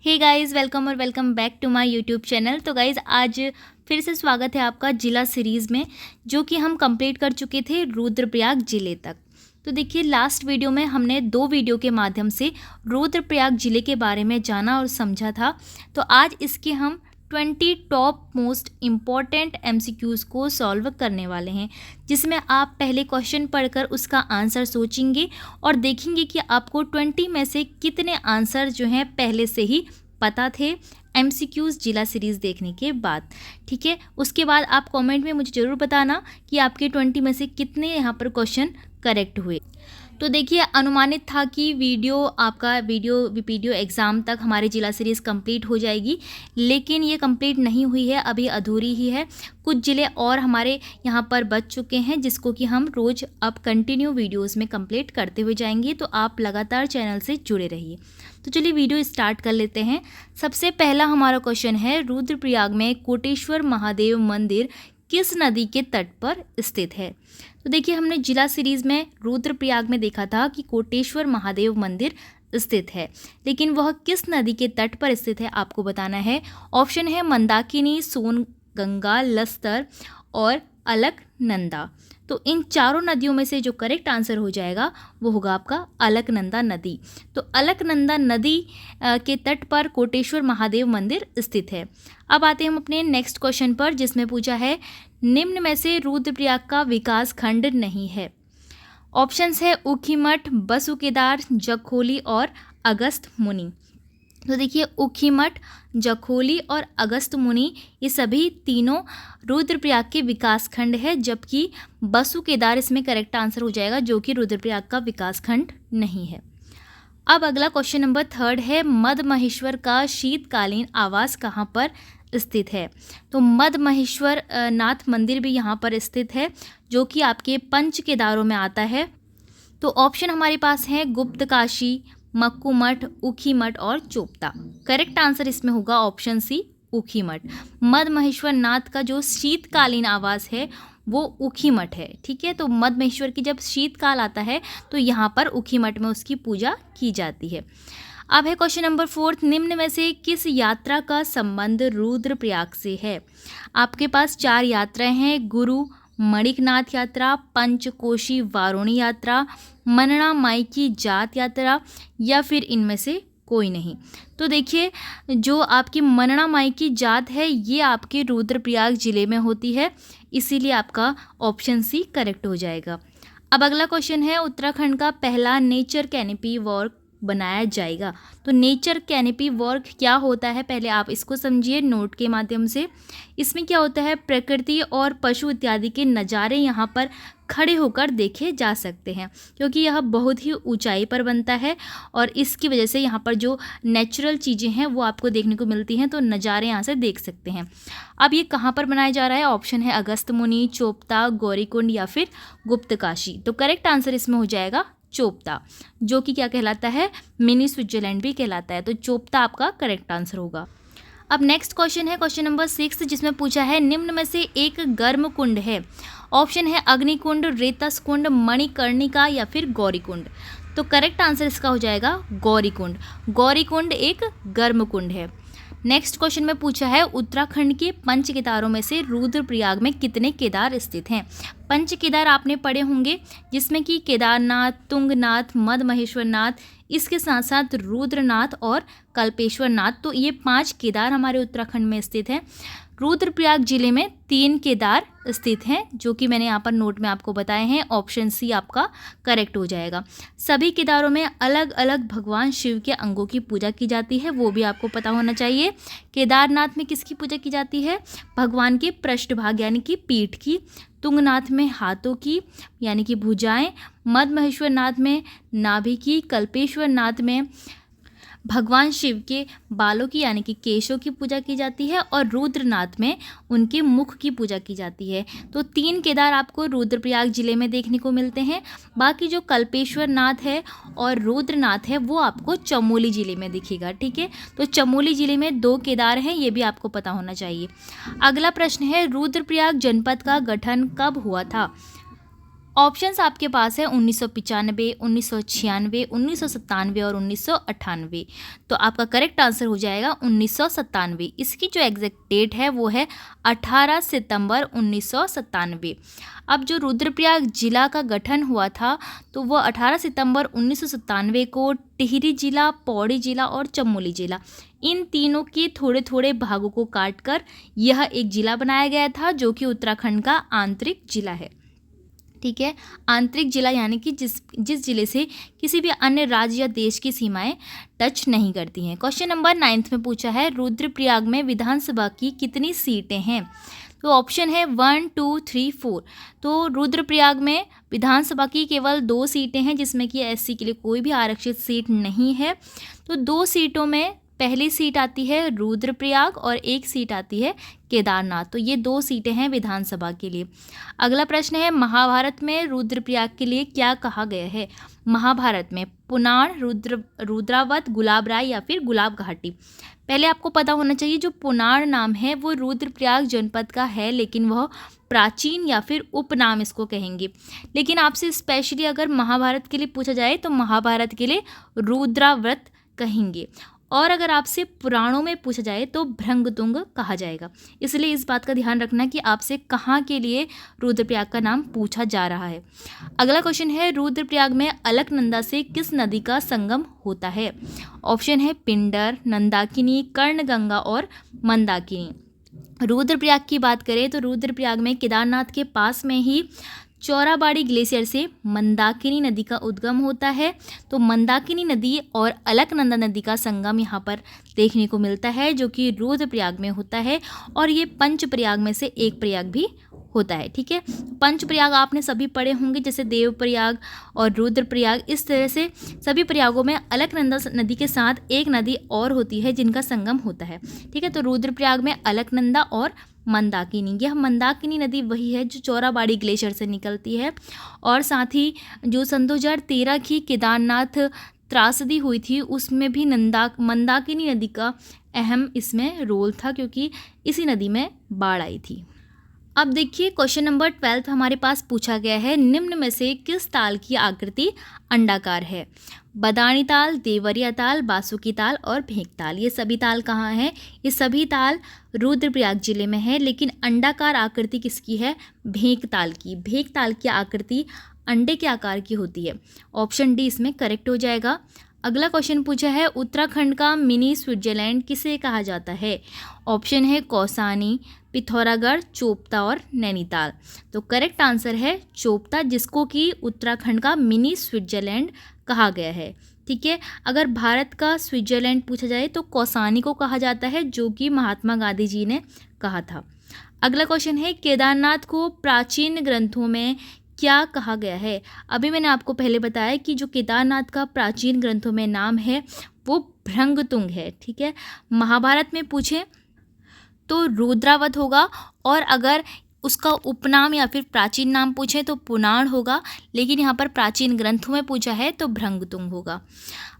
हे guys, welcome और welcome back to my YouTube channel. तो guys, आज फिर से स्वागत है आपका जिला सीरीज़ में, जो कि हम कंप्लीट कर चुके थे रुद्रप्रयाग ज़िले तक। तो देखिए, लास्ट वीडियो में हमने 2 वीडियो के माध्यम से रुद्रप्रयाग ज़िले के बारे में जाना और समझा था। तो आज इसके हम 20 टॉप मोस्ट इम्पॉर्टेंट एमसीक्यूज़ को सॉल्व करने वाले हैं, जिसमें आप पहले क्वेश्चन पढ़कर उसका आंसर सोचेंगे और देखेंगे कि आपको 20 में से कितने आंसर जो हैं पहले से ही पता थे एमसीक्यूज़ जिला सीरीज़ देखने के बाद। ठीक है, उसके बाद आप कमेंट में मुझे ज़रूर बताना कि आपके 20 में से कितने यहाँ पर क्वेश्चन करेक्ट हुए। तो देखिए, अनुमानित था कि वीडियो एग्ज़ाम तक हमारे जिला सीरीज़ कंप्लीट हो जाएगी, लेकिन ये कंप्लीट नहीं हुई है, अभी अधूरी ही है। कुछ ज़िले और हमारे यहाँ पर बच चुके हैं, जिसको कि हम रोज़ अब कंटिन्यू वीडियोस में कंप्लीट करते हुए जाएंगे। तो आप लगातार चैनल से जुड़े रहिए। तो चलिए वीडियो स्टार्ट कर लेते हैं। सबसे पहला हमारा क्वेश्चन है, रुद्रप्रयाग में कोटेश्वर महादेव मंदिर किस नदी के तट पर स्थित है? तो देखिए, हमने जिला सीरीज़ में रुद्रप्रयाग में देखा था कि कोटेश्वर महादेव मंदिर स्थित है, लेकिन वह किस नदी के तट पर स्थित है आपको बताना है। ऑप्शन है मंदाकिनी, सोन गंगा, लस्तर और अलकनंदा। तो इन चारों नदियों में से जो करेक्ट आंसर हो जाएगा वो होगा आपका अलकनंदा नदी। तो अलकनंदा नदी के तट पर कोटेश्वर महादेव मंदिर स्थित है। अब आते हैं हम अपने नेक्स्ट क्वेश्चन पर, जिसमें पूछा है निम्न में से रुद्रप्रयाग का विकास खंड नहीं है। ऑप्शंस है ऊखीमठ, बसुकेदार, जखोली और अगस्त मुनि। तो देखिए, ऊखीमठ, जखोली और अगस्त मुनि ये सभी तीनों रुद्रप्रयाग के विकास खंड है, जबकि बसुकेदार इसमें करेक्ट आंसर हो जाएगा, जो कि रुद्रप्रयाग का विकास खंड नहीं है। अब अगला क्वेश्चन नंबर 3 है, मद महेश्वर का शीतकालीन आवास कहाँ पर स्थित है? तो मद महेश्वर नाथ मंदिर भी यहाँ पर स्थित है, जो कि आपके पंच केदारों में आता है। तो ऑप्शन हमारे पास है गुप्तकाशी, मक्कूमठ, ऊखीमठ और चोपता। करेक्ट आंसर इसमें होगा ऑप्शन सी, ऊखीमठ। मद महेश्वर नाथ का जो शीतकालीन आवास है वो ऊखीमठ है। ठीक है, तो मद महेश्वर की जब शीतकाल आता है तो यहाँ पर ऊखीमठ में उसकी पूजा की जाती है। अब है क्वेश्चन नंबर 4, निम्न में से किस यात्रा का संबंध रुद्रप्रयाग से है? आपके पास 4 यात्राएं हैं, गुरु मणिकनाथ यात्रा, पंचकोशी वारुणी यात्रा, मनना माई की जात यात्रा, या फिर इनमें से कोई नहीं। तो देखिए, जो आपकी मनना माई की जात है ये आपके रुद्रप्रयाग ज़िले में होती है, इसीलिए आपका ऑप्शन सी करेक्ट हो जाएगा। अब अगला क्वेश्चन है, उत्तराखंड का पहला नेचर कैनोपी वॉक बनाया जाएगा। तो नेचर कैनोपी वॉक क्या होता है, पहले आप इसको समझिए नोट के माध्यम से। इसमें क्या होता है, प्रकृति और पशु इत्यादि के नज़ारे यहाँ पर खड़े होकर देखे जा सकते हैं, क्योंकि यह बहुत ही ऊंचाई पर बनता है और इसकी वजह से यहाँ पर जो नेचुरल चीज़ें हैं वो आपको देखने को मिलती हैं, तो नज़ारे यहाँ से देख सकते हैं। अब ये कहाँ पर बनाया जा रहा है? ऑप्शन है अगस्त मुनि, चोपता, गौरीकुंड या फिर गुप्तकाशी। तो करेक्ट आंसर इसमें हो जाएगा चोपता, जो कि क्या कहलाता है, मिनी स्विट्जरलैंड भी कहलाता है। तो चोपता आपका करेक्ट आंसर होगा। अब नेक्स्ट क्वेश्चन है क्वेश्चन नंबर 6, जिसमें पूछा है निम्न में से एक गर्म कुंड है। ऑप्शन है अग्निकुंड, रेतस कुंड, मणिकर्णिका या फिर गौरीकुंड। तो करेक्ट आंसर इसका हो जाएगा गौरीकुंड। गौरीकुंड एक गर्म कुंड है। नेक्स्ट क्वेश्चन में पूछा है उत्तराखंड के पंच केदारों में से रुद्रप्रयाग में कितने केदार स्थित हैं? पंच केदार आपने पढ़े होंगे, जिसमें कि केदारनाथ, तुंगनाथ, मद महेश्वर नाथ, इसके साथ साथ रुद्रनाथ और कल्पेश्वर नाथ। तो ये 5 केदार हमारे उत्तराखंड में स्थित हैं। रुद्रप्रयाग जिले में 3 केदार स्थित हैं, जो कि मैंने यहाँ पर नोट में आपको बताए हैं। ऑप्शन सी आपका करेक्ट हो जाएगा। सभी केदारों में अलग अलग भगवान शिव के अंगों की पूजा की जाती है, वो भी आपको पता होना चाहिए। केदारनाथ में किसकी पूजा की जाती है? भगवान के पृष्ठभाग यानी कि पीठ की। तुंगनाथ में हाथों की यानी कि भुजाएं। मद महेश्वर नाथ में नाभि की। कल्पेश्वर नाथ में भगवान शिव के बालों की यानी कि केशों की पूजा की जाती है और रुद्रनाथ में उनके मुख की पूजा की जाती है। तो 3 केदार आपको रुद्रप्रयाग जिले में देखने को मिलते हैं। बाकी जो कल्पेश्वर नाथ है और रुद्रनाथ है वो आपको चमोली जिले में दिखेगा। ठीक है, तो चमोली जिले में 2 केदार हैं, ये भी आपको पता होना चाहिए। अगला प्रश्न है, रुद्रप्रयाग जनपद का गठन कब हुआ था? ऑप्शंस आपके पास है 1995, 1996, 1997 और 1998। तो आपका करेक्ट आंसर हो जाएगा 1997। इसकी जो एग्जैक्ट डेट है वो है 18 सितंबर 1997। अब जो रुद्रप्रयाग जिला का गठन हुआ था तो वो 18 सितंबर 1997 को टिहरी जिला, पौड़ी जिला और चमोली जिला, इन तीनों के थोड़े थोड़े भागों को काटकर यह एक जिला बनाया गया था, जो कि उत्तराखंड का आंतरिक जिला है। ठीक है, आंतरिक जिला यानी कि जिस जिले से किसी भी अन्य राज्य या देश की सीमाएं टच नहीं करती हैं। क्वेश्चन नंबर 9 में पूछा है, रुद्रप्रयाग में विधानसभा की कितनी सीटें हैं? तो ऑप्शन है 1, 2, 3, 4। तो रुद्रप्रयाग में विधानसभा की केवल 2 सीटें हैं, जिसमें कि एससी के लिए कोई भी आरक्षित सीट नहीं है। तो 2 सीटों में पहली सीट आती है रुद्रप्रयाग और एक सीट आती है केदारनाथ। तो ये 2 सीटें हैं विधानसभा के लिए। अगला प्रश्न है, महाभारत में रुद्रप्रयाग के लिए क्या कहा गया है? महाभारत में पुनाड़, रुद्रावत, गुलाब राय या फिर गुलाब घाटी। पहले आपको पता होना चाहिए, जो पुनाड़ नाम है वो रुद्रप्रयाग जनपद का है, लेकिन वह प्राचीन या फिर उपनाम इसको कहेंगे। लेकिन आपसे स्पेशली अगर महाभारत के लिए पूछा जाए तो महाभारत के लिए रुद्राव्रत कहेंगे, और अगर आपसे पुराणों में पूछा जाए तो भृंगतुंग कहा जाएगा। इसलिए इस बात का ध्यान रखना कि आपसे कहाँ के लिए रुद्रप्रयाग का नाम पूछा जा रहा है। अगला क्वेश्चन है, रुद्रप्रयाग में अलकनंदा से किस नदी का संगम होता है? ऑप्शन है पिंडर, नंदाकिनी, कर्णगंगा और मंदाकिनी। रुद्रप्रयाग की बात करें तो रुद्रप्रयाग में केदारनाथ के पास में ही चौराबाड़ी ग्लेशियर से मंदाकिनी नदी का उद्गम होता है। तो मंदाकिनी नदी और अलकनंदा नदी का संगम यहाँ पर देखने को मिलता है, जो कि रुद्रप्रयाग में होता है, और ये पंचप्रयाग में से एक प्रयाग भी होता है। ठीक है, पंचप्रयाग आपने सभी पढ़े होंगे, जैसे देवप्रयाग और रुद्रप्रयाग। इस तरह से सभी प्रयागों में अलकनंदा नदी के साथ एक नदी और होती है जिनका संगम होता है। ठीक है, तो रुद्रप्रयाग में अलकनंदा और मंदाकिनी, यह मंदाकिनी नदी वही है जो चौराबाड़ी ग्लेशियर से निकलती है, और साथ ही जो सन 2013 की केदारनाथ त्रासदी हुई थी उसमें भी मंदाकिनी नदी का अहम इसमें रोल था, क्योंकि इसी नदी में बाढ़ आई थी। अब देखिए क्वेश्चन नंबर 12 हमारे पास पूछा गया है, निम्न में से किस ताल की आकृति अंडाकार है? बदानी ताल, देवरिया ताल, बासुकी ताल और भेंक ताल। ये सभी ताल कहाँ हैं? ये सभी ताल रुद्रप्रयाग जिले में है, लेकिन अंडाकार आकृति किसकी है? भेंक ताल की। भेंक ताल की आकृति अंडे के आकार की होती है। ऑप्शन डी इसमें करेक्ट हो जाएगा। अगला क्वेश्चन पूछा है, उत्तराखंड का मिनी स्विट्जरलैंड किसे कहा जाता है? ऑप्शन है कौसानी, पिथौरागढ़, चोपता और नैनीताल। तो करेक्ट आंसर है चोपता, जिसको कि उत्तराखंड का मिनी स्विट्जरलैंड कहा गया है। ठीक है, अगर भारत का स्विट्जरलैंड पूछा जाए तो कौसानी को कहा जाता है, जो कि महात्मा गांधी जी ने कहा था। अगला क्वेश्चन है, केदारनाथ को प्राचीन ग्रंथों में क्या कहा गया है? अभी मैंने आपको पहले बताया कि जो केदारनाथ का प्राचीन ग्रंथों में नाम है वो भृंगतुंग है। ठीक है, महाभारत में पूछे तो रुद्रावत होगा, और अगर उसका उपनाम या फिर प्राचीन नाम पूछे तो पुनाड़ होगा, लेकिन यहाँ पर प्राचीन ग्रंथों में पूछा है तो भृंगतुंग होगा।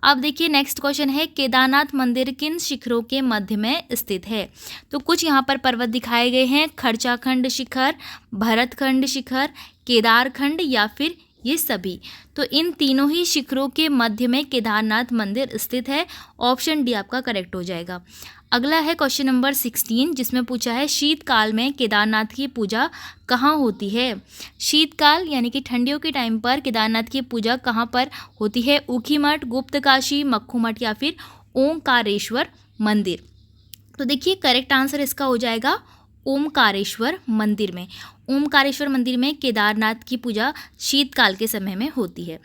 अब देखिए नेक्स्ट क्वेश्चन है, केदारनाथ मंदिर किन शिखरों के मध्य में स्थित है? तो कुछ यहाँ पर पर्वत दिखाए गए हैं, खर्चाखंड शिखर, भरतखंड शिखर, केदारखंड या फिर ये सभी। तो इन तीनों ही शिखरों के मध्य में केदारनाथ मंदिर स्थित है। ऑप्शन डी आपका करेक्ट हो जाएगा। अगला है क्वेश्चन नंबर 16, जिसमें पूछा है, शीतकाल में केदारनाथ की पूजा कहाँ होती है? शीतकाल यानी कि ठंडियों के टाइम पर केदारनाथ की पूजा कहाँ पर होती है? ऊखीमठ, गुप्तकाशी, मक्खूमठ या फिर ओंकारेश्वर मंदिर। तो देखिए करेक्ट आंसर इसका हो जाएगा ओमकारेश्वर मंदिर में। ओमकारेश्वर मंदिर में केदारनाथ की पूजा शीतकाल के समय में होती है।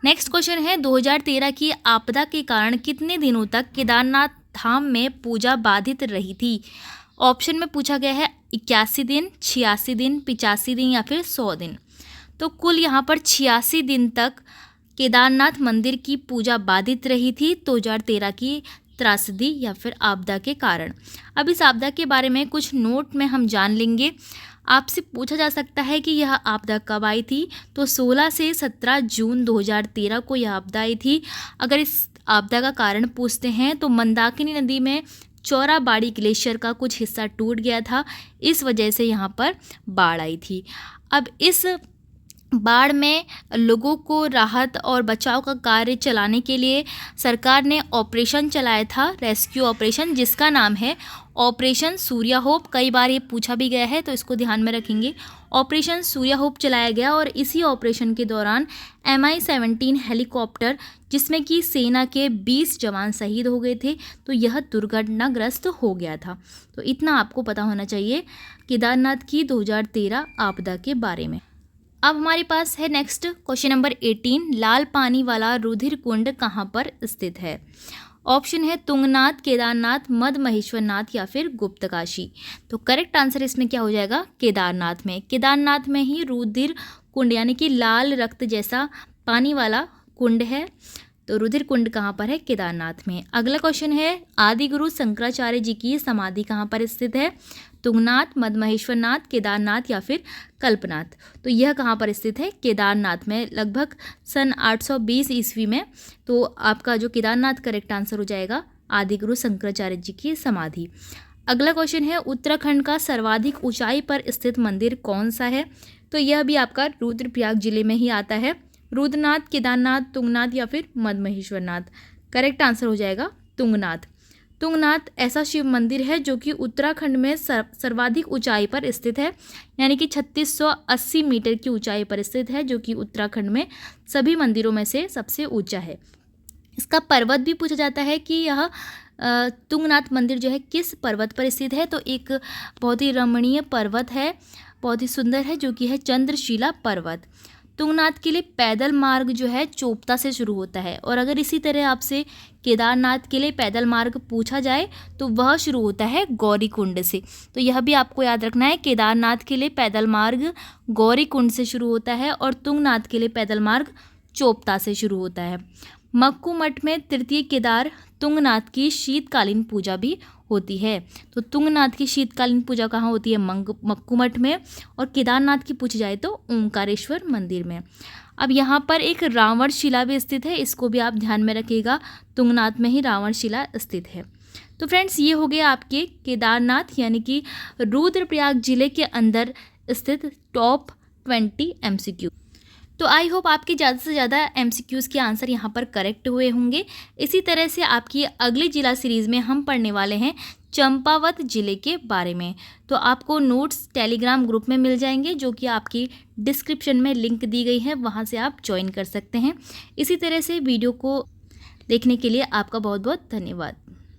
नेक्स्ट क्वेश्चन है, 2013 की आपदा के कारण कितने दिनों तक केदारनाथ धाम में पूजा बाधित रही थी? ऑप्शन में पूछा गया है 81 दिन, 86 दिन, 85 दिन या फिर 100 दिन। तो कुल यहाँ पर 86 दिन तक केदारनाथ मंदिर की पूजा बाधित रही थी 2013 की त्रासदी या फिर आपदा के कारण। अब इस आपदा के बारे में कुछ नोट में हम जान लेंगे। आपसे पूछा जा सकता है कि यह आपदा कब आई थी? तो 16 से 17 जून 2013 को यह आपदा आई थी। अगर इस आपदा का कारण पूछते हैं तो मंदाकिनी नदी में चौराबाड़ी ग्लेशियर का कुछ हिस्सा टूट गया था, इस वजह से यहाँ पर बाढ़ आई थी। अब इस बाढ़ में लोगों को राहत और बचाव का कार्य चलाने के लिए सरकार ने ऑपरेशन चलाया था, रेस्क्यू ऑपरेशन, जिसका नाम है ऑपरेशन सूर्या होप। कई बार ये पूछा भी गया है, तो इसको ध्यान में रखेंगे। ऑपरेशन सूर्या होप चलाया गया और इसी ऑपरेशन के दौरान MI-17 हेलीकॉप्टर, जिसमें कि सेना के 20 जवान शहीद हो गए थे, तो यह दुर्घटनाग्रस्त हो गया था। तो इतना आपको पता होना चाहिए केदारनाथ की 2013 आपदा के बारे में। अब हमारे पास है नेक्स्ट क्वेश्चन नंबर 18, लाल पानी वाला रुधिर कुंड कहाँ पर स्थित है? ऑप्शन है तुंगनाथ, केदारनाथ, मद महेश्वरनाथ या फिर गुप्तकाशी। तो करेक्ट आंसर इसमें क्या हो जाएगा? केदारनाथ में। केदारनाथ में ही रुधिर कुंड यानी कि लाल रक्त जैसा पानी वाला कुंड है। तो रुधिर कुंड कहाँ पर है? केदारनाथ में। अगला क्वेश्चन है, आदि गुरु शंकराचार्य जी की समाधि कहाँ पर स्थित है? तुंगनाथ, मदमहेश्वरनाथ, केदारनाथ या फिर कल्पनाथ। तो यह कहाँ पर स्थित है? केदारनाथ में, लगभग सन 820 ईस्वी में। तो आपका जो केदारनाथ करेक्ट आंसर हो जाएगा, आदि गुरु शंकराचार्य जी की समाधि। अगला क्वेश्चन है, उत्तराखंड का सर्वाधिक ऊंचाई पर स्थित मंदिर कौन सा है? तो यह भी आपका रुद्रप्रयाग जिले में ही आता है। रुद्रनाथ, केदारनाथ, तुंगनाथ या फिर मदमहेश्वरनाथ। करेक्ट आंसर हो जाएगा तुंगनाथ। तुंगनाथ ऐसा शिव मंदिर है जो कि उत्तराखंड में सर्वाधिक ऊंचाई पर स्थित है, यानी कि 3680 मीटर की ऊंचाई पर स्थित है, जो कि उत्तराखंड में सभी मंदिरों में से सबसे ऊंचा है। इसका पर्वत भी पूछा जाता है कि यह तुंगनाथ मंदिर जो है किस पर्वत पर स्थित है। तो एक बहुत ही रमणीय पर्वत है, बहुत ही सुंदर है, जो कि है चंद्रशिला पर्वत। तुंगनाथ के लिए पैदल मार्ग जो है चोपता से शुरू होता है, और अगर इसी तरह आपसे केदारनाथ के लिए पैदल मार्ग पूछा जाए तो वह शुरू होता है गौरीकुंड से। तो यह भी आपको याद रखना है, केदारनाथ के लिए पैदल मार्ग गौरीकुंड से शुरू होता है और तुंगनाथ के लिए पैदल मार्ग चोपता से शुरू होता है। मक्कू मठ में तृतीय केदार तुंगनाथ की शीतकालीन पूजा भी होती है। तो तुंगनाथ की शीतकालीन पूजा कहाँ होती है? मक्कू मठ में। और केदारनाथ की पूछी जाए तो ओंकारेश्वर मंदिर में। अब यहाँ पर एक रावण शिला भी स्थित है, इसको भी आप ध्यान में रखिएगा, तुंगनाथ में ही रावण शिला स्थित है। तो फ्रेंड्स, ये हो गया आपके केदारनाथ यानी कि रुद्रप्रयाग जिले के अंदर स्थित टॉप 20 MCQ। तो आई होप आपके ज़्यादा से ज़्यादा MCQs के आंसर यहाँ पर करेक्ट हुए होंगे। इसी तरह से आपकी अगली जिला सीरीज़ में हम पढ़ने वाले हैं चंपावत जिले के बारे में। तो आपको नोट्स टेलीग्राम ग्रुप में मिल जाएंगे, जो कि आपकी डिस्क्रिप्शन में लिंक दी गई है, वहाँ से आप ज्वाइन कर सकते हैं। इसी तरह से वीडियो को देखने के लिए आपका बहुत बहुत धन्यवाद।